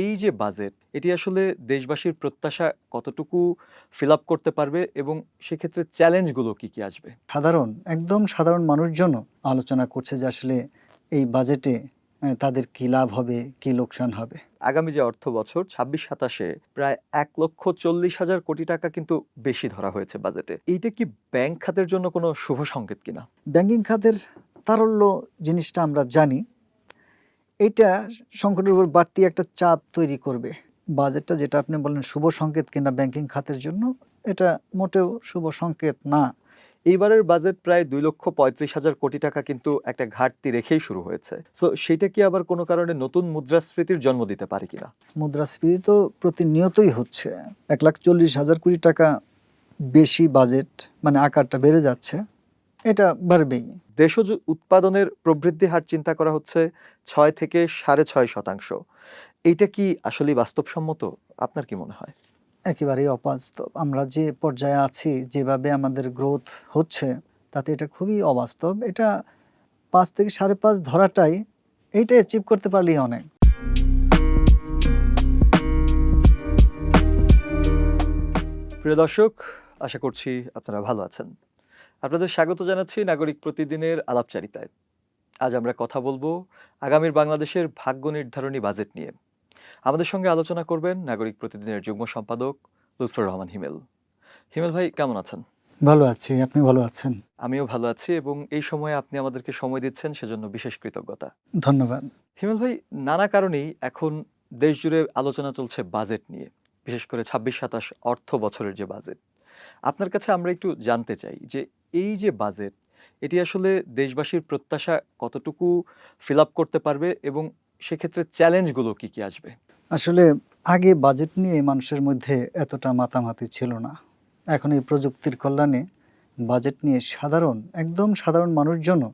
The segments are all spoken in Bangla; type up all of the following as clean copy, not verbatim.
এই যে বাজেট, এটি আসলে দেশবাসীর প্রত্যাশা কতটুকু ফিল আপ করতে পারবে এবং সেক্ষেত্রে চ্যালেঞ্জগুলো কি আসবে? একদম সাধারণ মানুষজন আলোচনা করছে যে আসলে এই বাজেটে তাদের কি লাভ হবে, কি লোকসান হবে। আগামী যে অর্থ বছর ২৬-২৭ প্রায় ১,৪০,০০০ কোটি টাকা কিন্তু বেশি ধরা হয়েছে বাজেটে। এইটা কি ব্যাংক খাতের জন্য কোনো শুভ সংকেত কিনা? ব্যাংকিং খাতের তারল্য জিনিসটা আমরা জানি। এইটা সংকটের উপর বাড়তি একটা চাপ তৈরি করবে। বাজেটটা যেটা আপনি বললেন শুভ সংকেত কিনা ব্যাংকিং খাতের জন্য, এটা মোটেও শুভ সংকেত না। এইবারের বাজেট প্রায় ২,৩৫,০০০ কোটি টাকা কিন্তু একটা ঘাটতি রেখেই শুরু হয়েছে। সো সেটা কি আবার কোনো কারণে নতুন মুদ্রাস্ফীতির জন্ম দিতে পারে কিনা? মুদ্রাস্ফীতি তো প্রতিনিয়তই হচ্ছে। ১,৪০,০০০ কোটি টাকা বেশি বাজেট, মানে আকারটা বেড়ে যাচ্ছে। এটা বাড়বেই। দেশজ উৎপাদনের প্রবৃদ্ধি হার চিন্তা করা হচ্ছে ৬ থেকে ৬.৫%। এইটা কি আসলেই বাস্তবসম্মত? আপনার কি মনে হয়? একেবারেই অবাস্তব। আমরা যে পর্যায়ে আছি, যেভাবে আমাদের গ্রোথ হচ্ছে, তাতে এটা খুবই অবাস্তব। এটা ৫ থেকে ৫.৫ ধরাটাই, এইটা অ্যাচিভ করতে পারলেই অনেক। প্রিয় দর্শক, আশা করছি আপনারা ভালো আছেন। আপনাদের স্বাগত জানাচ্ছি নাগরিক প্রতিদিনের আলাপচারিতায়। আজ আমরা কথা বলবো আগামীর বাংলাদেশের ভাগ্য নির্ধারণী বাজেট নিয়ে। আমাদের সঙ্গে আলোচনা করবেন নাগরিক প্রতিদিনের যুগ্ম সম্পাদক লুৎফর রহমান হিমেল। হিমেল ভাই, কেমন আছেন? ভালো আছি। আপনি ভালো আছেন? আমিও ভালো আছি এবং এই সময়ে আপনি আমাদেরকে সময় দিচ্ছেন, সেজন্য বিশেষ কৃতজ্ঞতা। ধন্যবাদ। হিমেল ভাই, নানা কারণেই এখন দেশ জুড়ে আলোচনা চলছে বাজেট নিয়ে, বিশেষ করে ২৬-২৭ অর্থ বছরের যে বাজেট। আপনার কাছে আমরা একটু জানতে চাই যে এই যে বাজেট, এটি আসলে দেশবাসীর প্রত্যাশা কতটুকু ফিল আপ করতে পারবে এবং সেক্ষেত্রে চ্যালেঞ্জগুলো কি আসবে? আসলে আগে বাজেট নিয়ে মানুষের মধ্যে এতটা মাতামাতি ছিল না। এখন এই প্রযুক্তির কল্যাণে বাজেট নিয়ে একদম সাধারণ মানুষজনও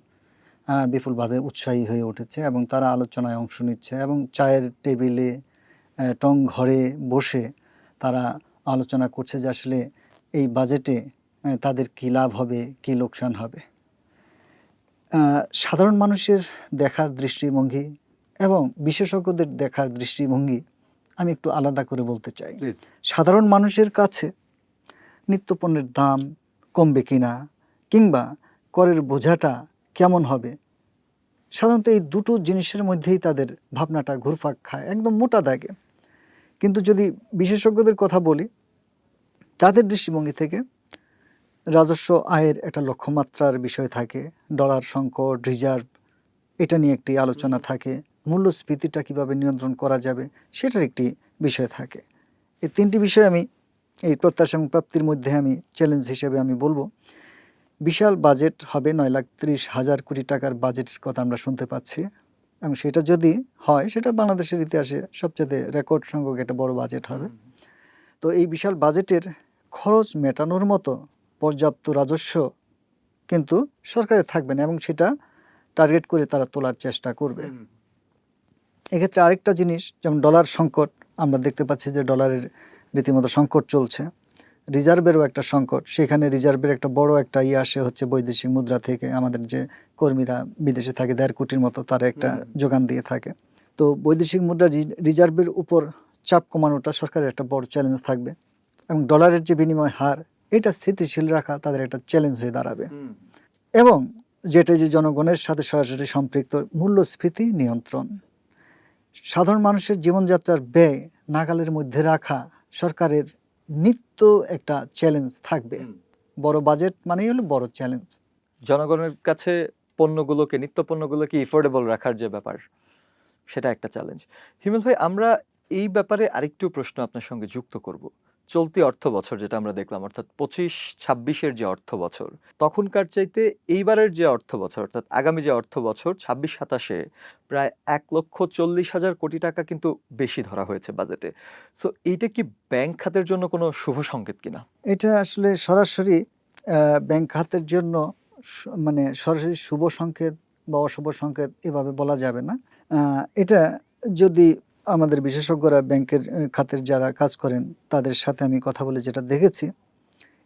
বিপুলভাবে উৎসাহী হয়ে উঠেছে এবং তারা আলোচনায় অংশ নিচ্ছে এবং চায়ের টেবিলে, টং ঘরে বসে তারা আলোচনা করছে যে আসলে এই বাজেটে তাদের কী লাভ হবে, কী লোকসান হবে। সাধারণ মানুষের দেখার দৃষ্টিভঙ্গি এবং বিশেষজ্ঞদের দেখার দৃষ্টিভঙ্গি আমি একটু আলাদা করে বলতে চাই। প্লিজ। সাধারণ মানুষের কাছে নিত্যপণ্যের দাম কমবে কিনা, কিংবা করের বোঝাটা কেমন হবে, সাধারণত এই দুটো জিনিসের মধ্যেই তাদের ভাবনাটা ঘুরপাক খায় একদম মোটা দাগে। কিন্তু যদি বিশেষজ্ঞদের কথা বলি, তাদের দৃষ্টিভঙ্গি থেকে রাজস্ব আয়ের একটা লক্ষ্যমাত্রার বিষয় থাকে, ডলার সংকট, রিজার্ভ, এটা নিয়ে একটি আলোচনা থাকে, মূল্যস্ফীতিটা কিভাবে নিয়ন্ত্রণ করা যাবে সেটার একটি বিষয় থাকে। এই তিনটি বিষয় আমি এই প্রত্যাশা এবং প্রাপ্তির মধ্যে আমি চ্যালেঞ্জ হিসেবে আমি বলবো। বিশাল বাজেট হবে, ৯,৩০,০০০ কোটি টাকার বাজেটের কথা আমরা শুনতে পাচ্ছি, এবং সেটা যদি হয় সেটা বাংলাদেশের ইতিহাসে সবচেয়ে রেকর্ড সংখ্যক একটা বড় বাজেট হবে। তো এই বিশাল বাজেটের খরচ মেটানোর মতো পর্যাপ্ত রাজস্ব কিন্তু সরকারের থাকবে না এবং সেটা টার্গেট করে তারা তোলার চেষ্টা করবে। এক্ষেত্রে আরেকটা জিনিস, যেমন ডলার সংকট, আমরা দেখতে পাচ্ছি যে ডলারের রীতিমতো সংকট চলছে, রিজার্ভেরও একটা সংকট। সেখানে রিজার্ভের একটা বড় একটা আসে হচ্ছে বৈদেশিক মুদ্রা থেকে। আমাদের যে কর্মীরা বিদেশে থাকে ১.৫ কোটির মতো, তারা একটা যোগান দিয়ে থাকে। তো বৈদেশিক মুদ্রা রিজার্ভের উপর চাপ কমানোটা সরকারের একটা বড় চ্যালেঞ্জ থাকবে, এবং ডলারের যে বিনিময় হার, এটা স্থিতিশীল রাখা তাদের একটা চ্যালেঞ্জ হয়ে দাঁড়াবে। এবং যেটা যে জনগণের সাথে সরাসরি সম্পৃক্ত, মূল্যস্ফীতি নিয়ন্ত্রণ, সাধারণ মানুষের জীবনযাত্রার ব্যয় নাগালের মধ্যে রাখা সরকারের নিত্য একটা চ্যালেঞ্জ থাকবে। বড় বাজেট মানেই হলো বড় চ্যালেঞ্জ। জনগণের কাছে নিত্য পণ্যগুলোকে এফোর্ডেবল রাখার যে ব্যাপার, সেটা একটা চ্যালেঞ্জ। হিমেল ভাই, আমরা এই ব্যাপারে আরেকটু প্রশ্ন আপনার সঙ্গে যুক্ত করব। চলতি অর্থ বছর যেটা আমরা দেখলাম, অর্থাৎ ২৫-২৬ যে অর্থ বছর, তখনকার চাইতে এইবারের যে অর্থ বছর, অর্থাৎ আগামী যে অর্থ বছর ২৬-২৭ প্রায় ১,৪০,০০০ কোটি টাকা কিন্তু বেশি ধরা হয়েছে বাজেটে। সো এইটা কি ব্যাংক খাতের জন্য কোনো শুভ সংকেত কিনা? এটা আসলে সরাসরি ব্যাংক খাতের জন্য মানে সরাসরি শুভ সংকেত বা অশুভ সংকেত এভাবে বলা যাবে না। এটা যদি আমাদের বিশেষজ্ঞরা ব্যাংকের খাতের যারা কাজ করেন তাদের সাথে আমি কথা বলে যেটা দেখেছি,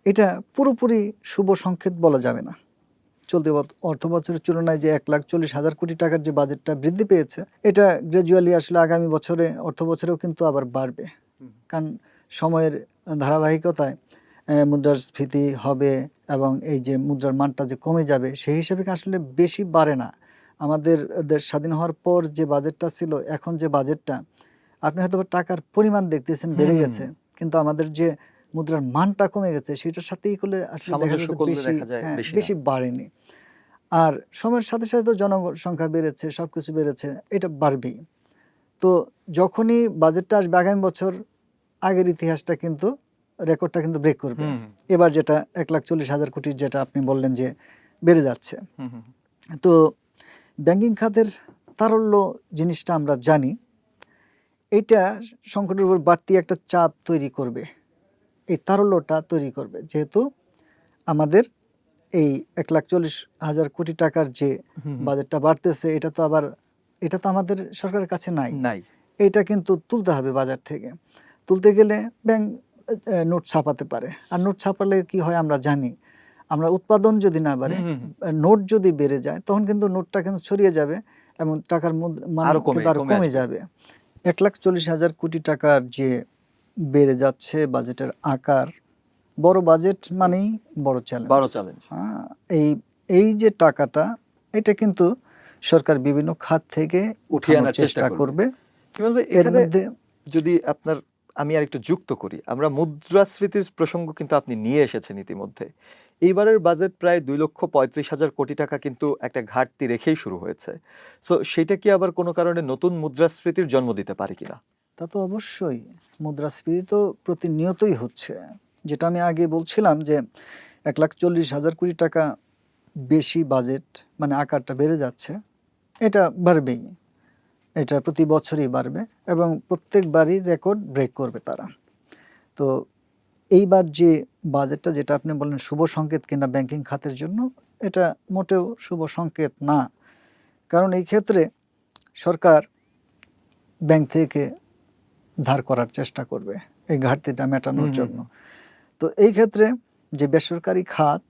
এটা পুরোপুরি শুভ সংকেত বলা যাবে না। চলতি অর্থ বছরের তুলনায় যে 1,40,000 কোটি টাকার যে বাজেটটা বৃদ্ধি পেয়েছে, এটা গ্র্যাজুয়ালি আসলে আগামী বছরে অর্থ বছরেও কিন্তু আবার বাড়বে। কারণ সময়ের ধারাবাহিকতায় মুদ্রাস্ফীতি হবে এবং এই যে মুদ্রার মানটা যে কমে যাবে, সেই হিসাবে আসলে বেশি বাড়ে না। আমাদের দেশ স্বাধীন হওয়ার পর যে বাজেটটা ছিল, এখন যে বাজেটটা, আপনি হয়তো টাকার পরিমাণ দেখতেছেন বেড়ে গেছে, কিন্তু আমাদের যে মুদ্রার মানটা কমে গেছে, সেটার সাথেই করলে আসলে দেখা সামঞ্জস্য যায় করলে বেশি, দেখা যায় হ্যাঁ, বেশি না। বেশি বাড়েনি। আর সময়ের সাথে সাথে তো জনসংখ্যা বেড়েছে, সবকিছু বেড়েছে, এটা বাড়বেই। তো যখনই বাজেটটা আসবে আগামী বছর, আগের ইতিহাসটা কিন্তু, রেকর্ডটা কিন্তু ব্রেক করবে। এবার যেটা 1,40,000 কোটির যেটা আপনি বললেন যে বেড়ে যাচ্ছে, তো ব্যাংকিং খাতের তারল্য জিনিসটা আমরা জানি, এটা সংকটের উপর বাড়তি একটা চাপ তৈরি করবে, এই তারল্যটা তৈরি করবে। যেহেতু আমাদের এই 1,40,000 কোটি টাকার যে বাজেটটা বাড়তেছে, এটা তো আমাদের সরকারের কাছে নাই, এটা কিন্তু তুলতে হবে বাজার থেকে। তুলতে গেলে ব্যাংক নোট ছাপাতে পারে, আর নোট ছাপালে কি হয় আমরা জানি, আমরা উৎপাদন যদি না বাড়ে, নোট যদি বেড়ে যায়, তখন কিন্তু নোটটা কিন্তু ছড়িয়ে যাবে এবং টাকার মান কিন্তু আরো কমে যাবে। 1,40,000 কোটি টাকার যে বেড়ে যাচ্ছে বাজেটের আকার, বড় বাজেট মানেই বড় চ্যালেঞ্জ। হ্যাঁ, এই যে টাকাটা, এটা কিন্তু সরকার বিভিন্ন খাত থেকে উঠিয়ে আনার চেষ্টা করবে। এর মধ্যে যদি আমি আর একটু যুক্ত করি, আমরা মুদ্রাস্ফীতির প্রসঙ্গ কিন্তু আপনি নিয়ে এসেছেন ইতিমধ্যে। এইবারের বাজেট প্রায় 2,35,000 কোটি টাকা কিন্তু একটা ঘাটতি রেখেই শুরু হয়েছে। সো সেটা কি আবার কোনো কারণে নতুন মুদ্রাস্ফীতির জন্ম দিতে পারে কিনা? তা তো অবশ্যই, মুদ্রাস্ফীতি তো প্রতিনিয়তই হচ্ছে। যেটা আমি আগে বলছিলাম যে 1,40,000 কোটি টাকা বেশি বাজেট মানে আকারটা বেড়ে যাচ্ছে, এটা বাড়বেই, এটা প্রতি বছরই বাড়বে এবং প্রত্যেকবারই রেকর্ড ব্রেক করবে তারা। তো এইবার যে বাজেটটা, যেটা আপনি বললেন শুভ সংকেত কিনা ব্যাংকিং খাতের জন্য, এটা মোটেও শুভ সংকেত না। কারণ এই ক্ষেত্রে সরকার ব্যাংক থেকে ধার করার চেষ্টা করবে এই ঘাটতিটা মেটানোর জন্য। তো এই ক্ষেত্রে যে বেসরকারি খাত,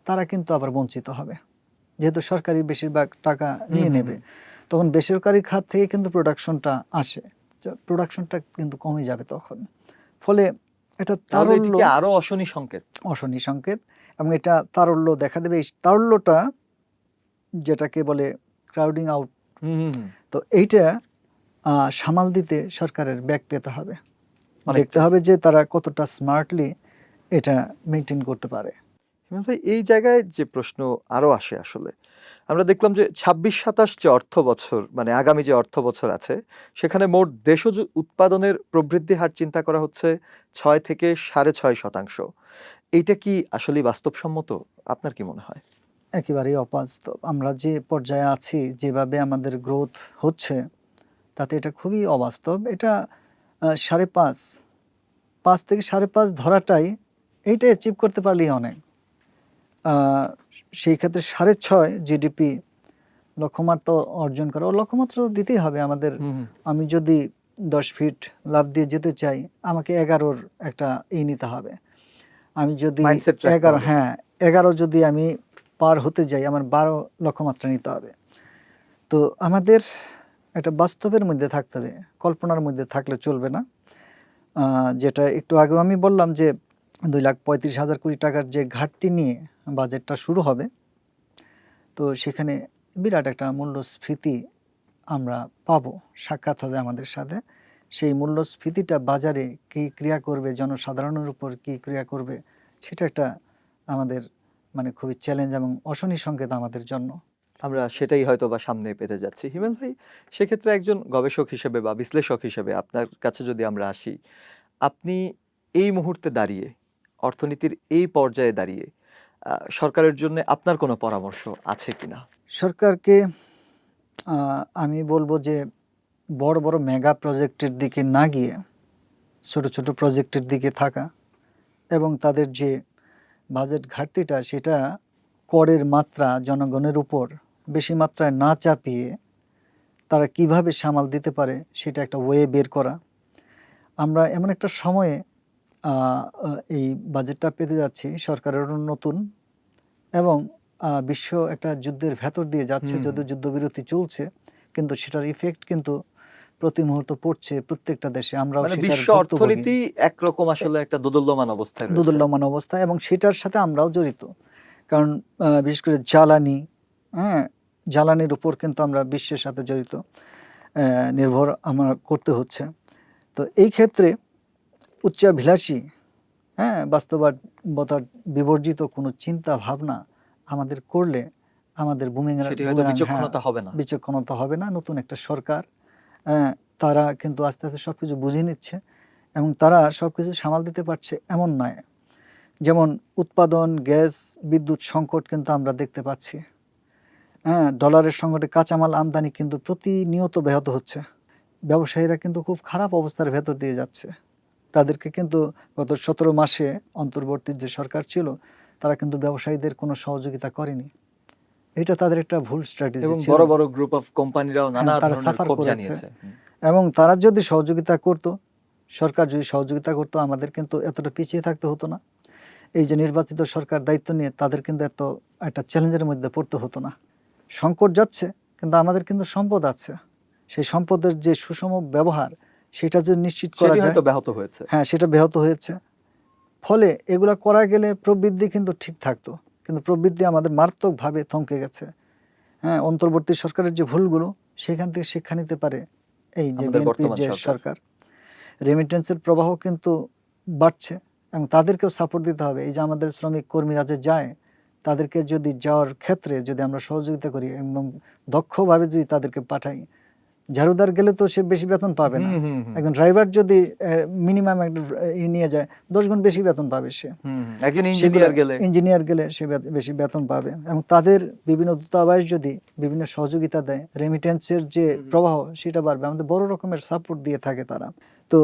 তারা কিন্তু আবার বঞ্চিত হবে, যেহেতু সরকারি বেশিরভাগ টাকা নিয়ে নেবে, তখন বেসরকারি খাত থেকে কিন্তু প্রোডাকশনটা আসে, প্রোডাকশনটা কিন্তু কমে যাবে তখন। ফলে এটা তারল্য, আরো অশনি সংকেত, এবং এটা তারল্য দেখা দেবে। এই তারল্যটা যেটাকে বলে ক্রাউডিং আউট, তো এইটা সামাল দিতে সরকারের ব্যাক পেতে হবে, দেখতে হবে যে তারা কতটা স্মার্টলি এটা মেনটেন করতে পারে। ভাই, এই জায়গায় যে প্রশ্ন আরো আসে, আসলে আমরা দেখলাম যে 26-27 যে অর্থ বছর, মানে আগামী যে অর্থ বছর আছে, সেখানে মোট দেশজ উৎপাদনের প্রবৃদ্ধি হার চিন্তা করা হচ্ছে 6 থেকে 6.5%। এইটা কি আসলে বাস্তবসম্মত? আপনার কি মনে হয়? একেবারেই অবাস্তব। আমরা যে পর্যায়ে আছি, যেভাবে আমাদের গ্রোথ হচ্ছে, তাতে এটা খুবই অবাস্তব। এটা 5.5 থেকে 5.5 ধরাটাই, এইটা অ্যাচিভ করতে পারলেই অনেক। সেই ক্ষেত্রে 6.5 জিডিপি লক্ষ্যমাত্রা অর্জন করা, লক্ষ্যমাত্রা তো দিতেই হবে আমাদের। আমি যদি 10 ফিট লাফ দিয়ে যেতে চাই, আমাকে 11-র একটা নিতে হবে। আমি যদি 11 যদি আমি পার হতে যাই, আমার 12 লক্ষ্যমাত্রা নিতে হবে। তো আমাদের একটা বাস্তবের মধ্যে থাকতে হবে, কল্পনার মধ্যে থাকলে চলবে না। যেটা একটু আগেও আমি বললাম যে 2,35,000 কোটি টাকার যে ঘাটতি নিয়ে বাজেটটা শুরু হবে, তো সেখানে বিরাট একটা মূল্যস্ফীতি আমরা পাবো, সাক্ষাৎ হবে আমাদের সাথে। সেই মূল্যস্ফীতিটা বাজারে কী ক্রিয়া করবে, জনসাধারণের উপর কী ক্রিয়া করবে, সেটা একটা আমাদের মানে খুবই চ্যালেঞ্জ এবং অশনি সংকেত আমাদের জন্য। আমরা সেটাই হয়তো বা সামনে পেতে যাচ্ছি। হিমেল ভাই, সেক্ষেত্রে একজন গবেষক হিসেবে বা বিশ্লেষক হিসেবে আপনার কাছে যদি আমরা আসি, আপনি এই মুহূর্তে দাঁড়িয়ে, অর্থনীতির এই পর্যায়ে দাঁড়িয়ে, সরকারের জন্য আপনার কোনো পরামর্শ আছে কিনা? সরকারকে আমি বলবো যে বড় বড় মেগা প্রজেক্টের দিকে না গিয়ে ছোট ছোট প্রজেক্টের দিকে থাকা, এবং তাদের যে বাজেট ঘাটতিটা, সেটা করের মাত্রা জনগণের উপর বেশি মাত্রায় না চাপিয়ে তারা কিভাবে সামাল দিতে পারে, সেটা একটা ওয়ে বের করা। আমরা এমন একটা সময়ে এই বাজেটটা পেতে যাচ্ছি, সরকারেরও নতুন, এবং বিশ্ব একটা যুদ্ধের ভেতর দিয়ে যাচ্ছে, হুম। যদিও যুদ্ধবিরতি চলছে, কিন্তু সেটার ইফেক্ট কিন্তু প্রতি মুহূর্ত পড়ছে প্রত্যেকটা দেশে, আমরাও মানে সেটার বিশ্ব ভুক্তভোগী। অর্থনীতি একরকম আসলে একটা দোদুল্যমান অবস্থায় রয়েছে। দোদুল্যমান অবস্থা, এবং সেটার সাথে আমরাও জড়িত। কারণ বিশেষ করে জ্বালানি, হ্যাঁ, জ্বালানির উপর কিন্তু আমরা বিশ্বের সাথে জড়িত, নির্ভর আমরা করতে হচ্ছে। তো এই ক্ষেত্রে উচ্চাভিলাষী, হ্যাঁ, বাস্তবতার বিবর্জিত কোনো চিন্তা ভাবনা আমাদের করলে আমাদের সেটি হয়তো বিচক্ষণতা হবে না। বিচক্ষণতা হবে না। নতুন একটা সরকার, তারা কিন্তু আস্তে আস্তে সবকিছু বুঝে নিচ্ছে, এবং তারা সবকিছু সামাল দিতে পারছে এমন নয়। যেমন উৎপাদন, গ্যাস, বিদ্যুৎ সংকট কিন্তু আমরা দেখতে পাচ্ছি। হ্যাঁ, ডলারের সংকটে কাঁচামাল আমদানি কিন্তু প্রতিনিয়ত ব্যাহত হচ্ছে। ব্যবসায়ীরা কিন্তু খুব খারাপ অবস্থার ভেতর দিয়ে যাচ্ছে। তাদেরকে কিন্তু গত ১৭ মাসে অন্তর্বর্তী যে সরকার ছিল, তারা কিন্তু ব্যবসায়ীদের কোনো সহযোগিতা করেনি। এটা তাদের একটা ভুল স্ট্র্যাটেজি এবং ছিল। বড় বড় গ্রুপ অফ কোম্পানিরাও নানা তারা ধরনের সাফার ক্ষোভ করেছে, জানিয়েছে। এবং তারা যদি সহযোগিতা করত, সরকার যদি সহযোগিতা করতো, আমাদের কিন্তু এতটা পিছিয়ে থাকতে হতো না। এই যে নির্বাচিত সরকার দায়িত্ব নিয়ে, তাদের কিন্তু এত একটা চ্যালেঞ্জের মধ্যে পড়তে হতো না। সংকট যাচ্ছে, কিন্তু আমাদের কিন্তু সম্পদ আছে। সেই সম্পদের যে সুষম ব্যবহার, সেটা যদি নিশ্চিত করা সেটি যায়, হয়তো ব্যাহত হয়েছে। হ্যাঁ, সেটা ব্যাহত হয়েছে। ফলে এগুলা করা গেলে প্রবৃদ্ধি কিন্তু ঠিক থাকতো, কিন্তু প্রবৃদ্ধি আমাদের মারাত্মকভাবে থমকে গেছে। হ্যাঁ, অন্তর্বর্তী সরকারের যে ভুলগুলো, সেখান থেকে শিক্ষা নিতে পারে এই যে আমাদের বিএনপির বর্তমান যে সরকার। সরকার। রেমিটেন্সের প্রবাহ কিন্তু বাড়ছে, এবং তাদেরকেও সাপোর্ট দিতে হবে। এই যে আমাদের শ্রমিক কর্মীরা যে যায়, তাদেরকে যদি যাওয়ার ক্ষেত্রে যদি আমরা সহযোগিতা করি এবং দক্ষভাবে যদি তাদেরকে পাঠাই, ঝাড়ুদার গেলে তো সে বেশি বেতন পাবে না। একজন ড্রাইভার যদি মিনিমাম একটা নিয়ে যায়, 10 গুণ বেশি বেতন পাবে সে। একজন ইঞ্জিনিয়ার গেলে ইঞ্জিনিয়ার গেলে সে বেশি বেতন পাবে, এবং তাদের বিভিন্ন দূতাবাস যদি বিভিন্ন সহযোগিতা দেয়, রেমিটেন্সের যে প্রবাহ সেটা বাড়বে, আমাদের বড় রকমের সাপোর্ট দিয়ে থাকে তারা। তো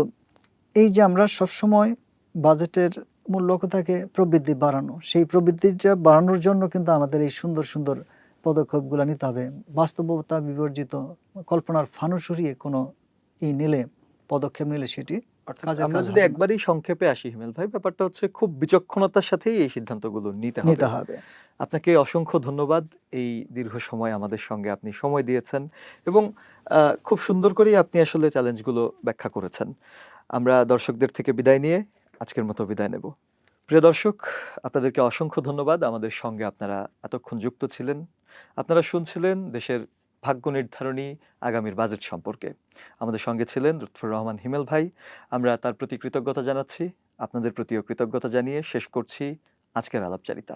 এই যে আমরা সবসময় বাজেটের মূল লক্ষ্য থাকে প্রবৃদ্ধি বাড়ানো, সেই প্রবৃদ্ধিটা বাড়ানোর জন্য কিন্তু আমাদের এই সুন্দর সুন্দর পদক্ষেপগুলো নিতে হবে। বাস্তবতা বিবর্জিত, কল্পনার ফানুস উড়িয়ে কোনো পদক্ষেপ নিলে সেটি অর্থাৎ কাজে আমরা কাজ যদি হবে না। একবারই সংক্ষেপে আসি হিমেল ভাই, ব্যাপারটা হচ্ছে খুব বিচক্ষণতার সাথেই এই সিদ্ধান্তগুলো নিতে নিতে হবে। হবে। আপনাকে অসংখ্য ধন্যবাদ। এই দীর্ঘ সময় আমাদের সঙ্গে আপনি সময় দিয়েছেন, এবং খুব সুন্দর করেই আপনি আসলে চ্যালেঞ্জগুলো ব্যাখ্যা করেছেন। আমরা দর্শকদের থেকে বিদায় নিয়ে আজকের মতো বিদায় নেব। প্রিয় দর্শক, আপনাদেরকে অসংখ্য ধন্যবাদ। আমাদের সঙ্গে আপনারা এতক্ষণ যুক্ত ছিলেন। আপনারা শুনছিলেন দেশের ভাগ্য নির্ধারণী আগামীর বাজেট সম্পর্কে। আমাদের সঙ্গে ছিলেন লুৎফর রহমান হিমেল ভাই। আমরা তার প্রতি কৃতজ্ঞতা জানাচ্ছি। আপনাদের প্রতিও কৃতজ্ঞতা জানিয়ে শেষ করছি আজকের আলাপচারিতা।